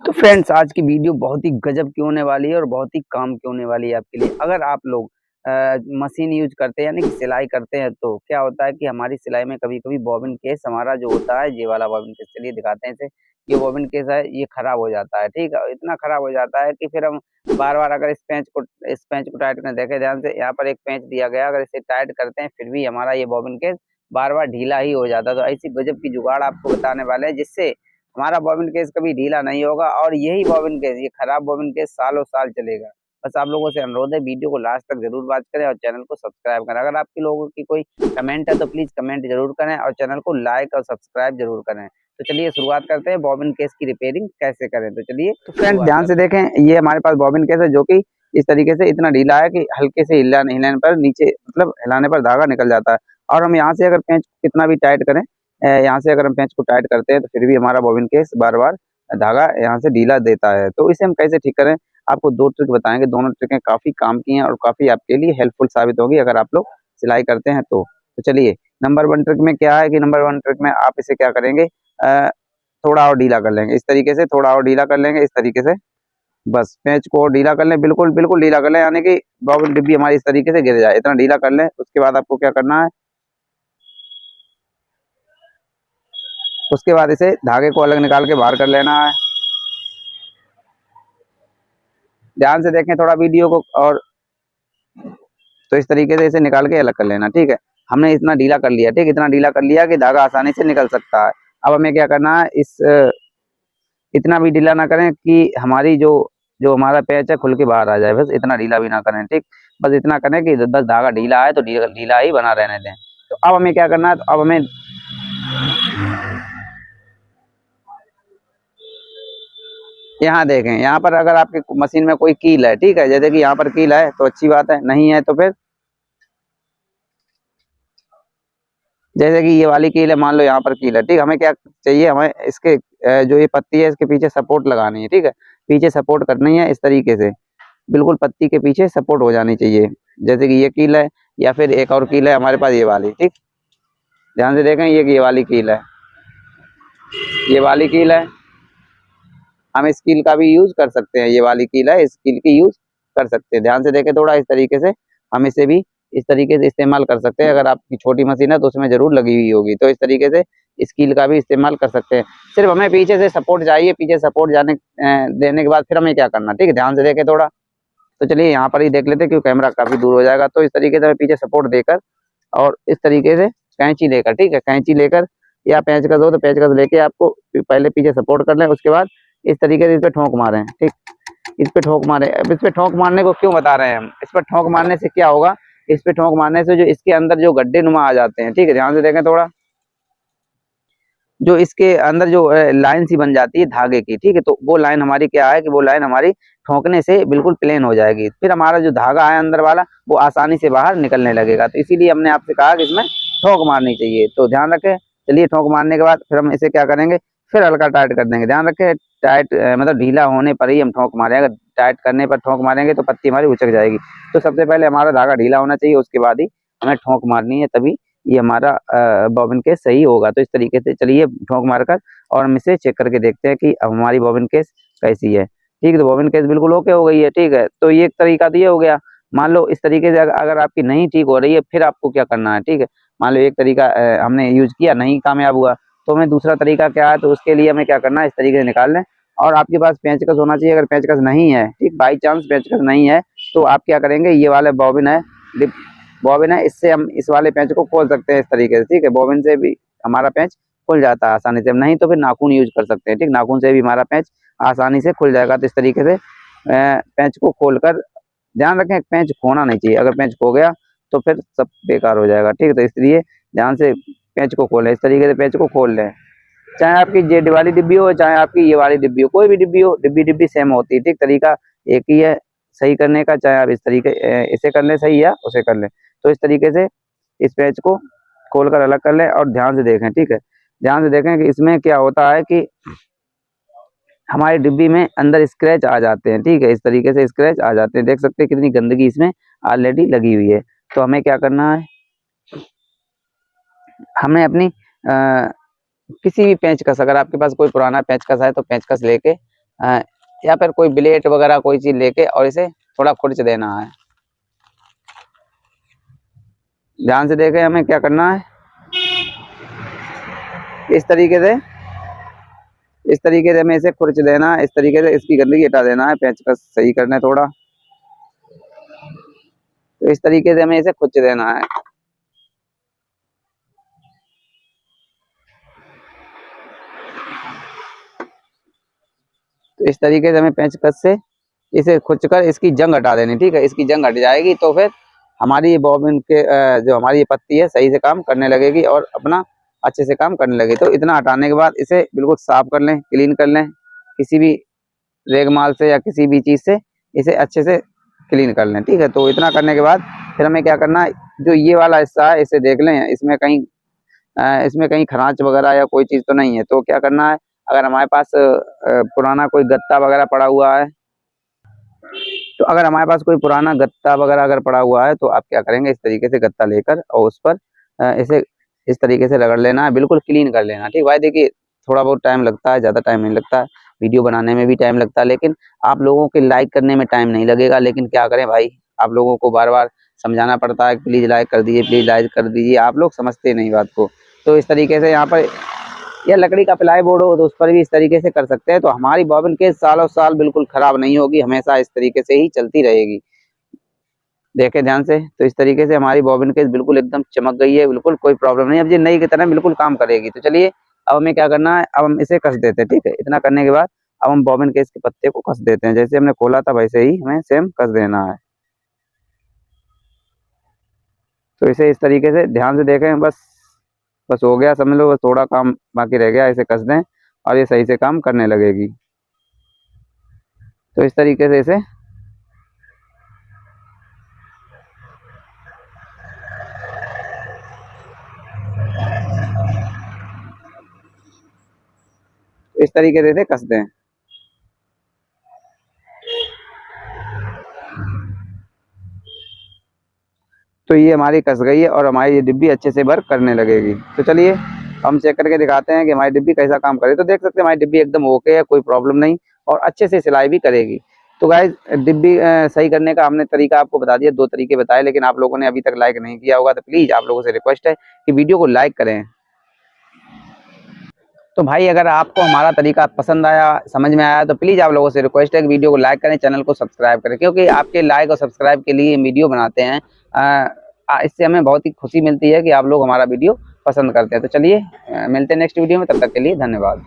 तो फ्रेंड्स आज की वीडियो बहुत ही गजब की होने वाली है और बहुत ही काम की होने वाली है आपके लिए। अगर आप लोग मशीन यूज़ करते हैं यानी कि सिलाई करते हैं तो क्या होता है कि हमारी सिलाई में कभी-कभी बॉबिन केस हमारा जो होता है ये वाला बॉबिन केस चलिए दिखाते हैं इसे। ये बॉबिन केस है ये खराब हो जाता है, ठीक है? इतना खराब हो जाता है कि फिर हम बार-बार अगर इस पेंच को टाइट करके देखें ध्यान से यहाँ पर एक पेंच दिया गया अगर इसे टाइट करते हैं फिर भी हमारा ये बॉबिन केस बार-बार ढीला ही हो जाता है। तो ऐसी गजब की जुगाड़ आपको बताने वाले हैं जिससे हमारा बॉबिन केस कभी ढीला नहीं होगा और यही बॉबिन केस ये खराब बॉबिन केस सालों साल चलेगा। बस आप लोगों से अनुरोध है वीडियो को लास्ट तक ज़रूर वॉच करें और चैनल को सब्सक्राइब करें। अगर आपके लोगों की कोई कमेंट है तो प्लीज़ कमेंट ज़रूर करें और चैनल को लाइक और सब्सक्राइब ज़रूर करें। तो चलिए शुरुआत करते हैं बॉबिन केस की रिपेयरिंग कैसे करें। तो चलिए तो फ्रेंड्स ध्यान से देखें ये हमारे पास बॉबिन केस है जो कि इस तरीके से इतना ढीला है कि हल्के से हिलाने पर नीचे मतलब हिलाने पर धागा निकल जाता है और हम यहाँ से अगर पेंच कितना भी टाइट करें यहाँ से अगर हम पेंच को टाइट करते हैं तो फिर भी हमारा बॉबिन केस बार-बार धागा यहाँ से ढीला देता है। तो इसे हम कैसे ठीक करें? आपको 2 ट्रिक बताएँगे, दोनों ट्रिकें काफ़ी काम की हैं और काफ़ी आपके लिए हेल्पफुल साबित होगी अगर आप लोग सिलाई करते हैं तो। तो चलिए नंबर 1 ट्रिक में क्या है कि नंबर 1 ट्रिक में आप इसे क्या करेंगे थोड़ा और ढीला कर लेंगे। इस तरीके से थोड़ा और ढीला कर लेंगे इस तरीके से। बस पेंच को और ढीला कर लें, बिल्कुल, बिल्कुल ढीला कर लें यानी कि बॉबिन डिब्बी हमारी इस तरीके से गिर जाए, इतना ढीला कर लें। उसके बाद आपको क्या करना है उसके बाद इसे धागे को अलग निकाल के बाहर कर लेना है। ध्यान से देखें थोड़ा वीडियो को और तो इस तरीके से इसे निकाल के अलग कर लेना, ठीक है? हमने इतना ढीला कर लिया, ठीक? इतना ढीला कर लिया कि धागा आसानी से निकल सकता है। अब हमें क्या करना है इतना भी ढीला ना करें कि हमारी जो जो हमारा पेंच है खुल के बाहर आ जाए, बस इतना ढीला भी ना करें, ठीक? बस इतना करें कि बस धागा ढीला है तो ढीला ढीला ही बना रहने दें। तो अब हमें क्या करना है तो अब हमें यहाँ देखें, यहाँ पर अगर आपकी मशीन में कोई कील है, ठीक है? जैसे कि यहाँ पर कील है तो अच्छी बात है, नहीं है तो फिर जैसे कि ये वाली कील है, मान लो यहाँ पर कील है, ठीक? हमें क्या चाहिए हमें इसके जो ये पत्ती है इसके पीछे सपोर्ट लगानी है, ठीक है? पीछे सपोर्ट करनी है इस तरीके से, बिल्कुल पत्ती के पीछे सपोर्ट हो जानी चाहिए। जैसे कि ये कील है या फिर एक और कील है हमारे पास ये वाली, ठीक? ध्यान से देखें ये वाली कील है, ये वाली कील है। हम इस कील का भी यूज़ कर सकते हैं, ये वाली कील है, इस कील की यूज़ कर सकते हैं। ध्यान से देखें थोड़ा इस तरीके से, हम इसे भी इस तरीके से इस्तेमाल कर सकते हैं। अगर आपकी छोटी मशीन है तो उसमें ज़रूर लगी हुई होगी, तो इस तरीके से इस कील का भी इस्तेमाल कर सकते हैं। सिर्फ हमें पीछे से सपोर्ट चाहिए, पीछे सपोर्ट देने के बाद फिर हमें क्या करना, ठीक है? ध्यान से देखें थोड़ा। तो चलिए यहाँ पर ही देख लेते हैं क्योंकि कैमरा काफ़ी दूर हो जाएगा। तो इस तरीके से हमें पीछे सपोर्ट देकर और इस तरीके से कैंची लेकर, ठीक है? कैंची लेकर या पेंचकस हो तो पेंचकस लेके आपको पहले पीछे सपोर्ट कर लें, उसके बाद इस तरीके से इस पे ठोक मारें, ठीक? इस पे ठोक मारें। अब इस पे ठोक मारने को क्यों बता रहे हैं हम? इस पे ठोक मारने से क्या होगा? इस पे ठोक मारने से जो इसके अंदर जो गड्ढे नुमा आ जाते हैं, ठीक है? ध्यान से देखें थोड़ा। जो इसके अंदर जो लाइन सी बन जाती है धागे की, ठीक है? तो वो लाइन हमारी क्या है कि वो लाइन हमारी ठोकने से बिल्कुल प्लेन हो जाएगी। फिर हमारा जो धागा है अंदर वाला वो आसानी से बाहर निकलने लगेगा। तो इसीलिए हमने आपसे कहा कि इसमें ठोक मारनी चाहिए। तो ध्यान रखें। चलिए ठोक मारने के बाद फिर हम इसे क्या करेंगे, फिर हल्का टाइट कर देंगे। ध्यान रखें टाइट मतलब ढीला होने पर ही हम ठोक मारें। अगर टाइट करने पर ठोक मारेंगे तो पत्ती हमारी उचक जाएगी। तो सबसे पहले हमारा धागा ढीला होना चाहिए, उसके बाद ही हमें ठोक मारनी है, तभी ये हमारा बॉबिन केस सही होगा। तो इस तरीके से चलिए ठोक मारकर और हम इसे चेक करके देखते हैं कि अब हमारी बॉबिन केस कैसी है। ठीक है, तो बॉबिन केस बिल्कुल ओके हो गई है, ठीक है। तो ये एक तरीका तो ये हो गया। मान लो इस तरीके से अगर आपकी नहीं ठीक हो रही है, फिर आपको क्या करना है, ठीक है। मान लो एक तरीका हमने यूज किया, नहीं कामयाब हुआ, तो हमें दूसरा तरीका क्या है, तो उसके लिए हमें क्या करना है, इस तरीके से निकाल लें। और आपके पास पेंचकस होना चाहिए। अगर पेंचकस नहीं है, ठीक, बाई चांस पेंचकस नहीं है, तो आप क्या करेंगे, ये वाला बॉबिन है, इससे हम इस वाले पेंच को खोल सकते हैं इस तरीके से, ठीक है। बॉबिन से भी हमारा पेंच खुल जाता है आसानी से। नहीं तो फिर नाखून यूज कर सकते हैं, ठीक, नाखून से भी हमारा पेंच आसानी से खुल जाएगा। तो इस तरीके से पेंच को खोलकर, ध्यान रखें पेंच खोना नहीं चाहिए। अगर पेंच खो गया तो फिर सब बेकार हो जाएगा, ठीक है। तो इसलिए ध्यान से पेंच को खोलें, इस तरीके से पेंच को खोल लें। चाहे आपकी ये वाली डिब्बी हो, चाहे आपकी ये वाली डिब्बी हो, कोई भी डिब्बी हो, डिब्बी सेम होती है, ठीक। तरीका एक ही है सही करने का, चाहे आप इस तरीके इसे कर लें सही या उसे कर लें। तो इस तरीके से इस पेंच को खोलकर अलग कर लें और ध्यान से देखें, ठीक है। ध्यान से देखें कि इसमें क्या होता है कि हमारी डिब्बी में अंदर स्क्रैच आ जाते हैं, ठीक है। इस तरीके से स्क्रैच आ जाते हैं, देख सकते हैं कितनी गंदगी इसमें ऑलरेडी लगी हुई है। तो हमें क्या करना है, हमें अपनी किसी भी पेंचकस, अगर आपके पास कोई पुराना पेंचकस है तो पेंचकस लेके या फिर कोई ब्लेड वगैरह कोई चीज लेके और इसे थोड़ा खुरच देना है। ध्यान से देखें हमें क्या करना है। इस तरीके से हमें इसे खुरच देना है। इस तरीके से इसकी गंदगी हटा देना है, पेचकस सही करना है थोड़ा। तो इस तरीके से हमें इसे खुरच देना है। तो इस तरीके से हमें पेचकस से इसे खुरचकर इसकी जंग हटा देनी, ठीक है। इसकी जंग हट जाएगी तो फिर हमारी ये बॉबिन के जो हमारी ये पत्ती है सही से काम करने लगेगी और अपना अच्छे से काम करने लगेगी। तो इतना हटाने के बाद इसे बिल्कुल साफ कर लें, क्लीन कर लें, किसी भी रेगमाल से या किसी भी चीज़ से इसे अच्छे से क्लीन कर लें, ठीक है। तो इतना करने के बाद फिर हमें क्या करना है, जो ये वाला हिस्सा है इसे देख लें, इसमें कहीं खरांच वगैरह या कोई चीज़ तो नहीं है। तो क्या करना है, अगर हमारे पास पुराना कोई गत्ता वगैरह पड़ा हुआ है, तो अगर हमारे पास कोई पुराना गत्ता वगैरह अगर पड़ा हुआ है तो आप क्या करेंगे, इस तरीके से गत्ता लेकर और उस पर इसे इस तरीके से रगड़ लेना है, बिल्कुल क्लीन कर लेना, ठीक भाई। देखिए थोड़ा बहुत टाइम लगता है, ज़्यादा टाइम नहीं लगता, वीडियो बनाने में भी टाइम लगता है, लेकिन आप लोगों के लाइक करने में टाइम नहीं लगेगा। लेकिन क्या करें भाई, आप लोगों को बार बार समझाना पड़ता है, प्लीज़ लाइक कर दीजिए, प्लीज़ लाइक कर दीजिए, आप लोग समझते नहीं बात को। तो इस तरीके से यहाँ पर या लकड़ी का प्लाई बोर्ड हो तो उस पर भी इस तरीके से कर सकते हैं। तो हमारी बॉबिन केस सालों साल बिल्कुल खराब नहीं होगी, हमेशा इस तरीके से ही चलती रहेगी। देखें ध्यान से, तो इस तरीके से हमारी बॉबिन केस बिल्कुल एकदम चमक गई है, बिल्कुल कोई प्रॉब्लम नहीं। अब ये नई की तरह बिल्कुल काम करेगी। तो चलिए अब हमें क्या करना है, अब हम इसे कस देते हैं, ठीक है। इतना करने के बाद अब हम बॉबिन केस के पत्ते को कस देते हैं, जैसे हमने खोला था वैसे ही हमें सेम कस देना है। तो इसे इस तरीके से ध्यान से देखें, बस बस हो गया समझ लो, बस थोड़ा काम बाकी रह गया, इसे कस दें और ये सही से काम करने लगेगी। तो इस तरीके से इसे इसे कस दें। तो ये हमारी कस गई है और हमारी ये डिब्बी अच्छे से वर्क करने लगेगी। तो चलिए हम चेक करके दिखाते हैं कि हमारी डिब्बी कैसा काम करे। तो देख सकते हैं हमारी डिब्बी एकदम ओके है, कोई प्रॉब्लम नहीं और अच्छे से सिलाई भी करेगी। तो गाइस डिब्बी सही करने का हमने तरीका आपको बता दिया, 2 तरीके बताए, लेकिन आप लोगों ने अभी तक लाइक नहीं किया होगा। तो प्लीज़ आप लोगों से रिक्वेस्ट है कि वीडियो को लाइक करें। तो भाई अगर आपको हमारा तरीका पसंद आया, समझ में आया, तो प्लीज़ आप लोगों से रिक्वेस्ट है कि वीडियो को लाइक करें, चैनल को सब्सक्राइब करें, क्योंकि आपके लाइक और सब्सक्राइब के लिए वीडियो बनाते हैं। इससे हमें बहुत ही खुशी मिलती है कि आप लोग हमारा वीडियो पसंद करते हैं। तो चलिए मिलते हैं नेक्स्ट वीडियो में, तब तक के लिए धन्यवाद।